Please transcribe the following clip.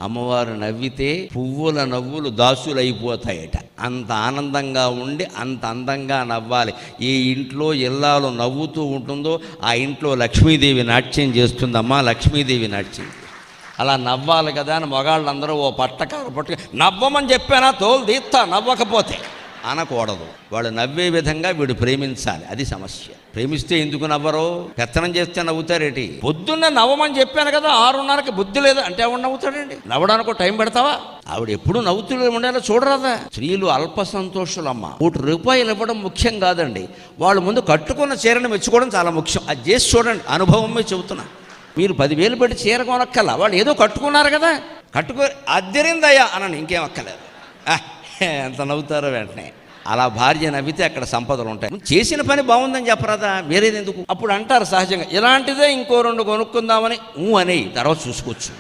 అమ్మవారు నవ్వితే పువ్వుల నవ్వులు దాసులు అయిపోతాయట. అంత ఆనందంగా ఉండి అంత అందంగా నవ్వాలి. ఏ ఇంట్లో ఇల్లాలు నవ్వుతూ ఉంటుందో ఆ ఇంట్లో లక్ష్మీదేవి నాట్యం చేస్తుందమ్మా. లక్ష్మీదేవి నాట్యం అలా నవ్వాలి కదా అని మగాళ్ళందరూ ఓ పట్టకారు పట్టుకు నవ్వమని చెప్పానా తోలు తీస్తా నవ్వకపోతే అనకూడదు. వాడు నవ్వే విధంగా వీడు ప్రేమించాలి. అది సమస్య. ప్రేమిస్తే ఎందుకు నవ్వరు? పెత్తనం చేస్తే నవ్వుతారేటి? పొద్దున్నే నవ్వమని చెప్పాను కదా 6:30కి బుద్ధి లేదు అంటే ఎవడు నవ్వుతాడండి? నవ్వడానికి టైం పెడతావా? ఆవిడ ఎప్పుడు నవ్వుతూ ఉండేలా చూడరాదా? స్త్రీలు అల్ప సంతోషులమ్మ. ₹1 ఇవ్వడం ముఖ్యం కాదండి. వాళ్ళు ముందు కట్టుకున్న చీరను మెచ్చుకోవడం చాలా ముఖ్యం. అది చేసి చూడండి. అనుభవమే చెబుతున్నా. మీరు 10,000 పెట్టి చీర కొనక్కల్లా. వాళ్ళు ఏదో కట్టుకున్నారు కదా, కట్టుకో అద్దరిందయ్యా అనని ఇంకేం అక్కలేదు. ఎంత నవ్వుతారో వెంటనే. అలా భార్య నవ్వితే అక్కడ సంపదలు ఉంటాయి. చేసిన పని బాగుందని చెప్పరాదా? వేరేది ఎందుకు? అప్పుడు అంటారు సహజంగా ఇలాంటిదే ఇంకో 2 కొనుక్కుందామని అనేయి తర్వాత చూసుకోవచ్చు.